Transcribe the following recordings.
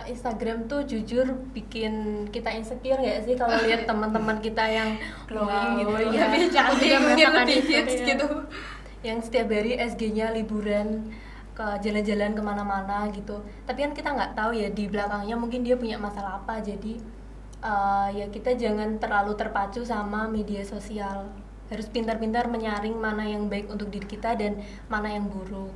Instagram tuh jujur bikin kita insecure nggak sih kalau lihat teman-teman kita yang glowing gitu, ya, lebih cantik, mungkin lebih hits ya. gitu. Yang setiap hari SG-nya liburan ke jalan-jalan kemana-mana gitu. Tapi kan kita nggak tahu ya di belakangnya mungkin dia punya masalah apa. Jadi ya kita jangan terlalu terpacu sama media sosial. Harus pintar-pintar menyaring mana yang baik untuk diri kita dan mana yang buruk.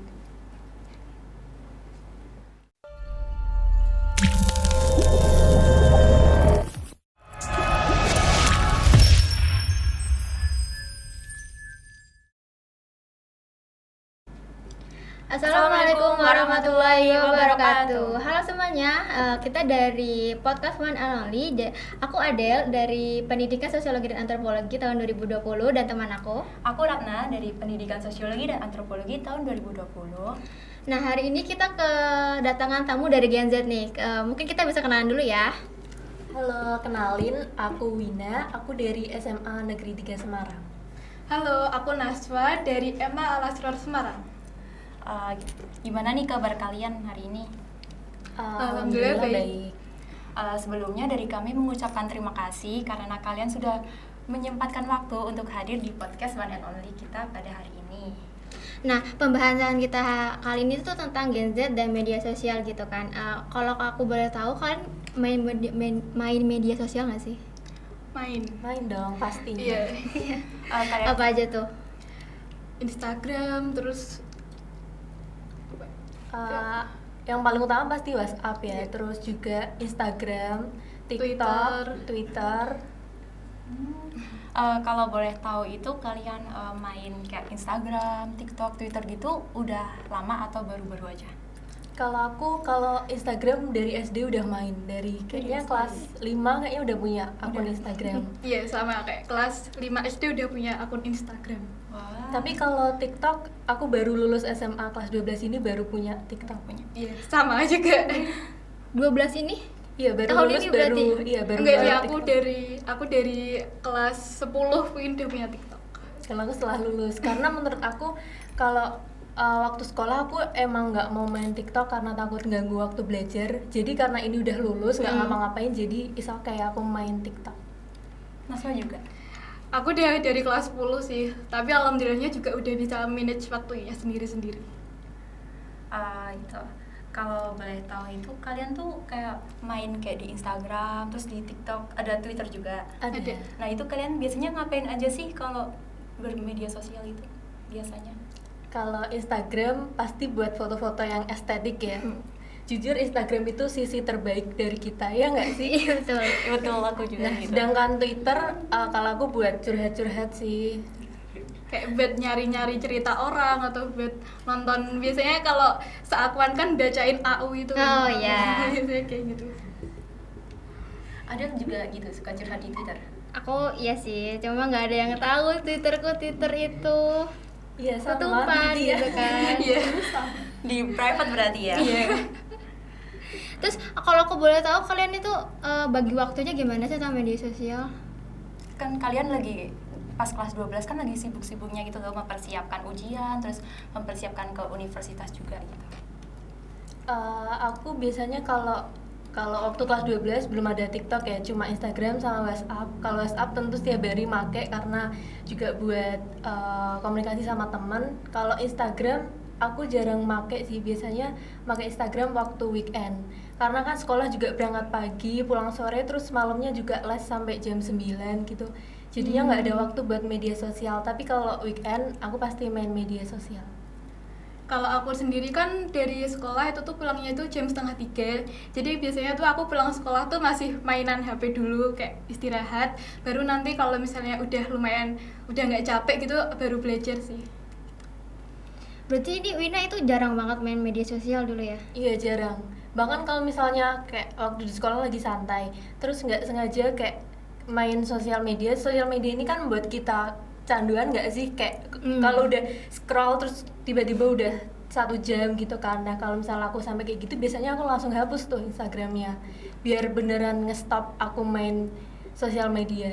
Assalamualaikum warahmatullahi wabarakatuh. Halo semuanya, kita dari podcast One and Only. Aku Adele dari Pendidikan Sosiologi dan Antropologi tahun 2020 dan teman aku Ratna dari Pendidikan Sosiologi dan Antropologi tahun 2020. Nah, hari ini kita kedatangan tamu dari Gen Z nih. Mungkin kita bisa kenalan dulu ya. Halo, kenalin, aku Wina, aku dari SMA Negeri 3 Semarang. Halo, aku Naswa dari MA Al-Asrar Semarang. Gimana nih kabar kalian hari ini? Alhamdulillah baik. Sebelumnya dari kami mengucapkan terima kasih karena kalian sudah menyempatkan waktu untuk hadir di podcast One and Only kita pada hari ini. Nah, pembahasan kita kali ini tuh tentang Gen Z dan media sosial gitu kan. Kalau aku boleh tahu, kalian main media sosial nggak sih? Main dong pastinya. Iya. Apa aja tuh? Instagram, terus Yang paling utama pasti WhatsApp ya, terus juga Instagram, TikTok, Twitter. Kalau boleh tahu itu kalian main kayak Instagram, TikTok, Twitter gitu udah lama atau baru-baru aja? Kalau Instagram dari SD udah main, dari kayaknya kelas 5 kayaknya udah punya akun Instagram. Iya, sama kayak kelas 5 SD udah punya akun Instagram. Wah. Tapi kalau TikTok, aku baru lulus SMA kelas 12 ini baru punya TikTok. Iya, sama aja juga. 12 ini? Iya, baru Tahun lulus ini baru. berarti? Iya, baru. Enggak sih, baru aku TikTok. dari kelas 10 mungkin udah punya TikTok. Kalau aku setelah lulus, karena menurut aku kalau waktu sekolah aku emang nggak mau main TikTok karena takut ganggu waktu belajar. Jadi karena ini udah lulus nggak ngapa-ngapain, jadi kayak aku main TikTok. Naswa juga? Aku udah dari kelas 10 sih, tapi alhamdulillahnya juga udah bisa manage waktunya sendiri-sendiri. Itu. Kalau boleh tahu itu kalian tuh kayak main kayak di Instagram, terus di TikTok, ada Twitter juga. Ada. Nah itu kalian biasanya ngapain aja sih kalau bermedia sosial itu biasanya? Kalau Instagram pasti buat foto-foto yang estetik ya. Jujur Instagram itu sisi terbaik dari kita, ya nggak sih? Betul. Betul, aku juga Nah, gitu. sedangkan Twitter kalau aku buat curhat-curhat sih. Kayak buat nyari-nyari cerita orang atau buat nonton. Biasanya kalau seakuan kan bacain AU itu. Oh, iya. Biasanya kayak gitu. Ada juga gitu suka curhat di Twitter. Aku iya sih, cuma nggak ada yang tahu Twitterku Twitter itu Iya, sama ketupat dia. gitu kan. Iya. Di private berarti ya? Iya. Terus kalau aku boleh tahu kalian itu bagi waktunya gimana sih sama media sosial? Kan kalian lagi pas kelas 12 kan lagi sibuk-sibuknya gitu loh, mempersiapkan ujian, terus mempersiapkan ke universitas juga gitu. Aku biasanya kalau waktu kelas 12 belum ada TikTok ya, cuma Instagram sama WhatsApp. Kalau WhatsApp tentu setiap hari make karena juga buat komunikasi sama teman. Kalau Instagram aku jarang make sih, biasanya make Instagram waktu weekend. Karena kan sekolah juga berangkat pagi, pulang sore, terus malamnya juga les sampai jam 9 gitu. Jadinya nggak ada waktu buat media sosial. Tapi kalau weekend aku pasti main media sosial. Kalau aku sendiri kan dari sekolah itu tuh pulangnya itu jam 2:30. Jadi biasanya tuh aku pulang sekolah tuh masih mainan HP dulu, kayak istirahat. Baru nanti kalau misalnya udah lumayan, udah nggak capek gitu, baru belajar sih. Berarti ini Wina itu jarang banget main media sosial dulu ya? Iya, jarang. Bahkan kalau misalnya kayak waktu di sekolah lagi santai, terus nggak sengaja kayak main sosial media ini kan buat kita canduan nggak sih? Kayak kalau udah scroll terus tiba-tiba udah 1 jam gitu kan. Nah kalau misalnya aku sampai kayak gitu, biasanya aku langsung hapus tuh Instagramnya, biar beneran nge-stop aku main sosial media.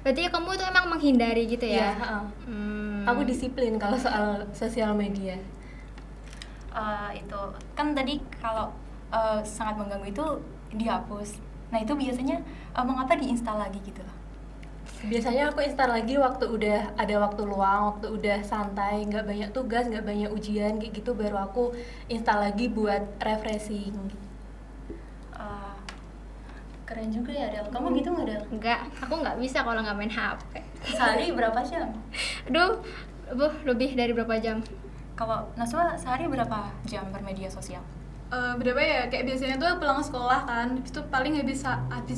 Berarti kamu tuh emang menghindari gitu ya? Iya, aku disiplin kalau soal sosial media. Itu kan tadi kalau sangat mengganggu itu dihapus. Nah itu biasanya mengapa diinstal lagi gitu loh? Biasanya aku install lagi waktu udah ada waktu luang, waktu udah santai, nggak banyak tugas, nggak banyak ujian kayak gitu, baru aku install lagi buat refreshing. Keren juga ya Del. Kamu gitu nggak Del? Enggak, aku nggak bisa kalau nggak main HP. Sehari berapa jam? Aduh, lebih dari berapa jam? Kalau Naswa sehari berapa jam bermedia sosial? Berapa ya, kayak biasanya tuh pulang sekolah kan, habis itu paling habis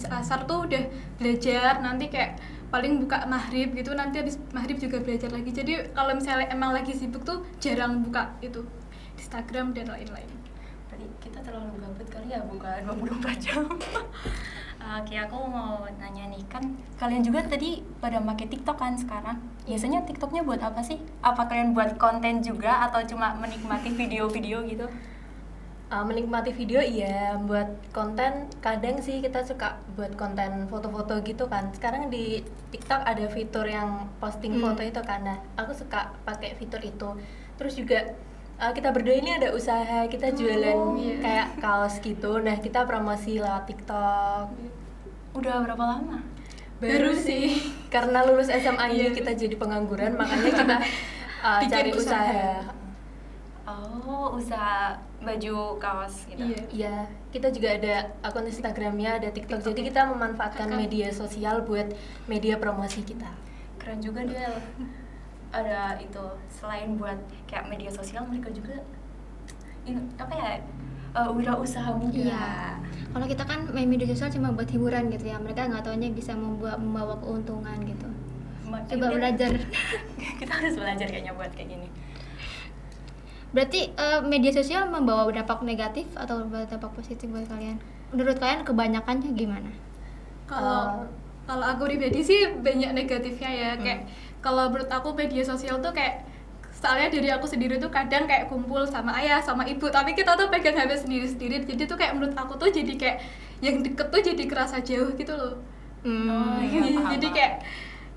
asar tuh udah belajar, nanti kayak paling buka maghrib gitu, nanti habis maghrib juga belajar lagi. Jadi kalau misalnya emang lagi sibuk tuh jarang buka itu Instagram dan lain-lain. Berarti kita terlalu gabut kali ya buka 24 jam. Oke, aku mau nanya nih, kan kalian juga tadi pada pakai TikTok kan sekarang. Biasanya TikToknya buat apa sih? Apa kalian buat konten juga atau cuma menikmati video-video gitu? Menikmati video iya, buat konten kadang sih kita suka buat konten foto-foto gitu kan. Sekarang di TikTok ada fitur yang posting foto itu kan, nah aku suka pakai fitur itu. Terus juga kita berdua ini ada usaha, kita jualan kayak kaos gitu, nah kita promosi lewat TikTok. Udah berapa lama? Baru sih, karena lulus SMA ini kita jadi pengangguran, makanya kita cari usaha. Oh, usaha baju kaos gitu. Iya, kita juga ada akun Instagramnya, ada TikTok. Jadi kita memanfaatkan media sosial buat media promosi kita. Keren juga Del. Ada itu, selain buat kayak media sosial, mereka juga wirausaha muda. Iya. Kalau kita kan main media sosial cuma buat hiburan gitu ya. Mereka nggak taunya bisa membawa keuntungan gitu. Coba belajar. Kita harus belajar kayaknya buat kayak gini. Berarti media sosial membawa dampak negatif atau dampak positif buat kalian? Menurut kalian kebanyakannya gimana? Kalau aku pribadi sih banyak negatifnya ya. Kayak kalau menurut aku media sosial tuh kayak, soalnya dari aku sendiri tuh kadang kayak kumpul sama ayah sama ibu, tapi kita tuh pegang HP sendiri-sendiri. Jadi tuh kayak menurut aku tuh jadi kayak yang deket tuh jadi kerasa jauh gitu loh. Jadi kayak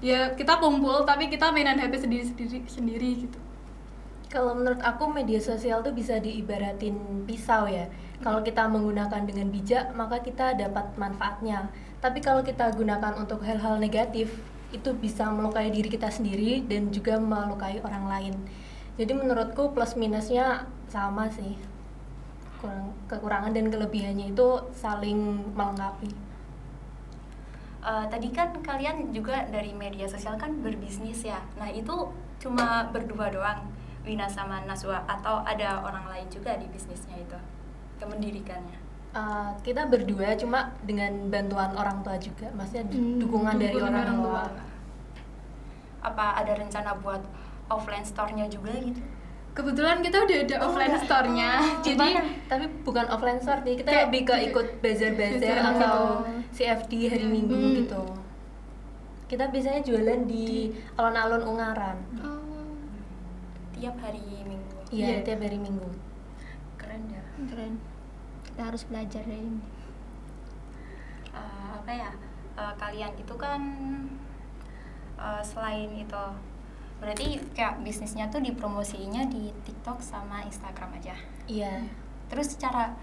ya kita kumpul tapi kita mainan HP sendiri gitu. Kalau menurut aku media sosial tuh bisa diibaratin pisau ya. Kalau kita menggunakan dengan bijak, maka kita dapat manfaatnya. Tapi kalau kita gunakan untuk hal-hal negatif, itu bisa melukai diri kita sendiri dan juga melukai orang lain. Jadi menurutku plus minusnya sama sih. Kekurangan dan kelebihannya itu saling melengkapi. Tadi kan kalian juga dari media sosial kan berbisnis ya. Nah itu cuma berdua doang, Wina sama Naswa, atau ada orang lain juga di bisnisnya itu, yang mendirikannya? Kita berdua, cuma dengan bantuan orang tua juga, maksudnya dukungan dari orang tua. Apa ada rencana buat offline store-nya juga gitu? Kebetulan kita udah ada offline store-nya. Jadi tapi bukan offline store nih, kita lebih ke ikut bazar-bazar atau CFD hari Minggu gitu. Kita biasanya jualan di alun-alun Ungaran. Tiap hari Minggu? Iya, tiap hari Minggu. Keren ya. Keren. Kita harus belajar dari ini. Kalian itu kan selain itu, berarti kayak bisnisnya tuh dipromosinya di TikTok sama Instagram aja? Iya. Terus cara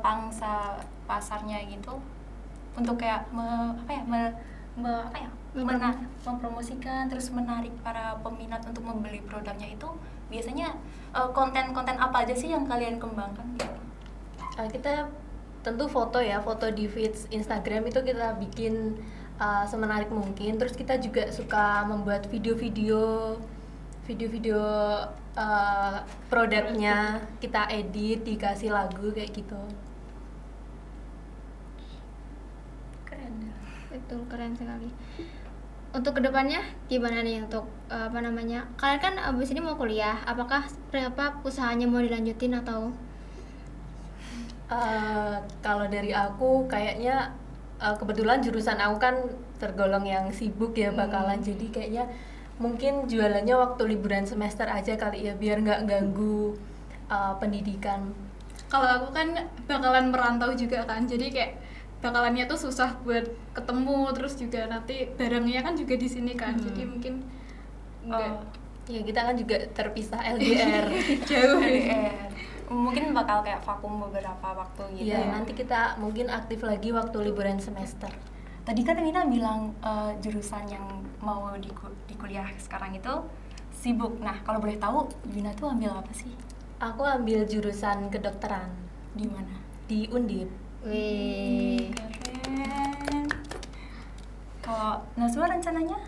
pangsa pasarnya gitu untuk kayak mempromosikan terus menarik para peminat untuk membeli produknya itu, biasanya konten-konten apa aja sih yang kalian kembangkan gitu? Kita tentu foto ya, foto di feeds Instagram itu kita bikin semenarik mungkin. Terus kita juga suka membuat video-video produknya, kita edit, dikasih lagu kayak gitu. Keren ya. Betul, keren sekali. Untuk kedepannya gimana nih untuk kalian kan abis ini mau kuliah, apakah usahanya mau dilanjutin atau? Kalau dari aku kayaknya kebetulan jurusan aku kan tergolong yang sibuk ya bakalan, jadi kayaknya mungkin jualannya waktu liburan semester aja kali ya, biar nggak ganggu pendidikan. Kalau aku kan bakalan merantau juga kan, jadi kayak bakalannya tuh susah buat ketemu, terus juga nanti barangnya kan juga di sini kan, jadi mungkin enggak. Ya kita kan juga terpisah LDR. Jauh. Mungkin bakal kayak vakum beberapa waktu gitu. Iya, nanti kita mungkin aktif lagi waktu liburan semester. Tadi kan Wina bilang jurusan yang mau di kuliah sekarang itu sibuk. Nah, kalau boleh tahu Wina tuh ambil apa sih? Aku ambil jurusan kedokteran Di mana? di Undip. Wih. Keren. Kalau Naswa rencananya?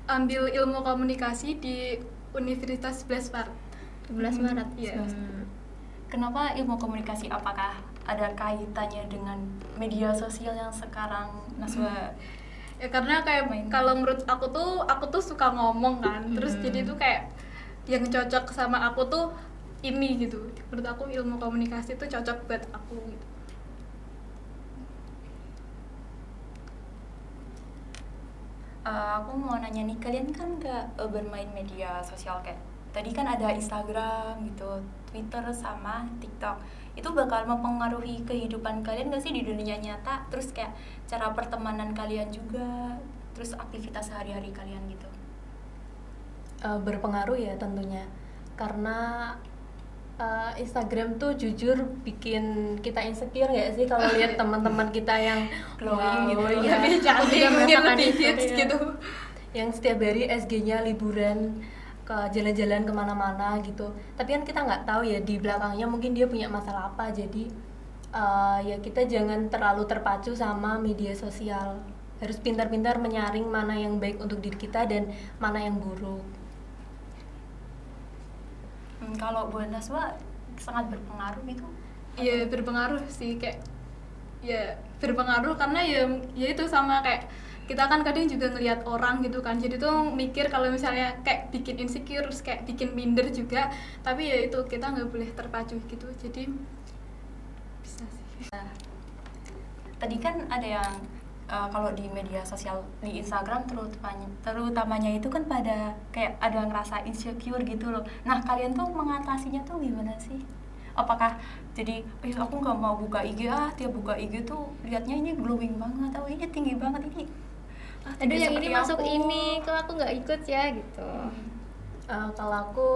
Ambil ilmu komunikasi di Universitas 11 Maret. 11 Maret. Iya. Kenapa ilmu komunikasi? Apakah ada kaitannya dengan media sosial yang sekarang Naswa? Ya karena kayak kalau menurut aku tuh suka ngomong kan. Terus jadi tuh kayak yang cocok sama aku tuh ini gitu. Menurut aku ilmu komunikasi tuh cocok buat aku gitu. Aku mau nanya nih, kalian kan nggak bermain media sosial kayak tadi kan ada Instagram gitu, Twitter sama TikTok. Itu bakal mempengaruhi kehidupan kalian nggak sih di dunia nyata? Terus kayak cara pertemanan kalian juga, terus aktivitas sehari-hari kalian gitu. Berpengaruh ya tentunya, karena Instagram tuh jujur bikin kita insecure nggak sih kalau lihat teman-teman kita yang Glowing gitu. ya, Lebih cantik, juga mungkin merasakan lebih itu, hits iya. gitu. yang setiap hari SG-nya liburan ke jalan-jalan kemana-mana gitu. Tapi kan kita nggak tahu ya di belakangnya mungkin dia punya masalah apa. Jadi ya kita jangan terlalu terpacu sama media sosial. Harus pintar-pintar menyaring mana yang baik untuk diri kita dan mana yang buruk. Kalau buat Naswa sangat berpengaruh gitu. Iya berpengaruh sih, kayak ya berpengaruh karena ya itu sama kayak kita kan kadang juga ngelihat orang gitu kan, jadi tuh mikir kalau misalnya kayak bikin insecure terus kayak bikin minder juga, tapi ya itu kita nggak boleh terpacu gitu, jadi bisa sih. Tadi kan ada yang kalau di media sosial di Instagram terutamanya itu kan pada kayak ada ngerasa insecure gitu loh. Nah, kalian tuh mengatasinya tuh gimana sih? Apakah jadi aku nggak mau buka IG, tiap buka IG tuh liatnya ini glowing banget, ini tinggi banget, ini Aduh yang ini seperti masuk aku. ini, kok aku nggak ikut ya gitu. Kalau aku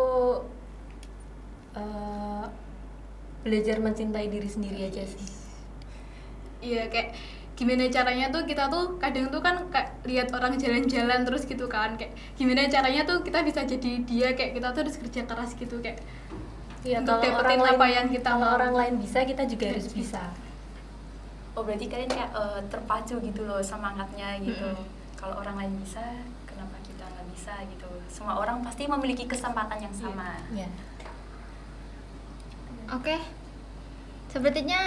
belajar mencintai diri sendiri aja sih. Iya kayak gimana caranya tuh kita tuh kadang tuh kan kayak lihat orang jalan-jalan terus gitu kan, kayak gimana caranya tuh kita bisa jadi dia, kayak kita tuh harus kerja keras gitu kayak Ya, untuk kalau dapetin orang apa lain, yang kita kalau mau. orang lain bisa, kita juga harus bisa. Oh, berarti kalian kayak terpacu gitu loh semangatnya gitu. Kalau orang lain bisa, kenapa kita nggak bisa gitu? Semua orang pasti memiliki kesempatan yang sama. Ya. Oke, sepertinya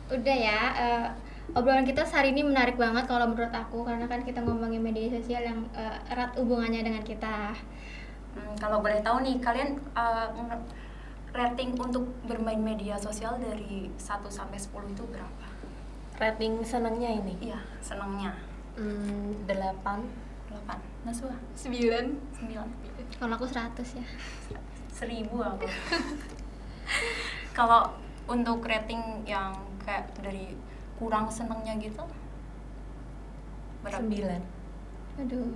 udah ya. Obrolan kita hari ini menarik banget kalau menurut aku, karena kan kita ngomongin media sosial yang erat hubungannya dengan kita. Kalau boleh tahu nih, kalian rating untuk bermain media sosial dari 1 sampai 10 itu berapa? Rating senangnya ini Iya, senangnya 8. 8. Naswa? 9. 9. Kalau aku 100 ya. 1000 aku. Kalau untuk rating yang kayak dari kurang senangnya gitu berapa? 9. Aduh.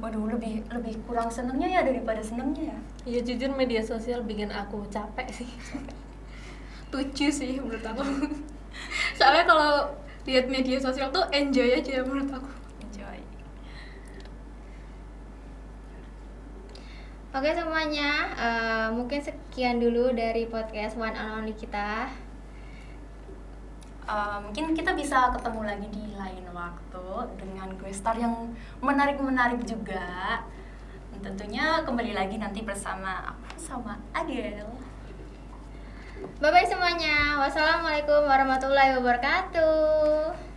Lebih kurang senangnya ya daripada senangnya ya. Ya jujur media sosial bikin aku capek sih. 7 sih menurut aku. Soalnya kalau lihat media sosial tuh enjoy aja menurut aku. Enjoy. Oke semuanya, mungkin sekian dulu dari podcast One and Only kita. Mungkin kita bisa ketemu lagi di lain waktu dengan guest star yang menarik-menarik juga. Dan tentunya kembali lagi nanti bersama aku sama Adele. Bye bye semuanya. Wassalamualaikum warahmatullahi wabarakatuh.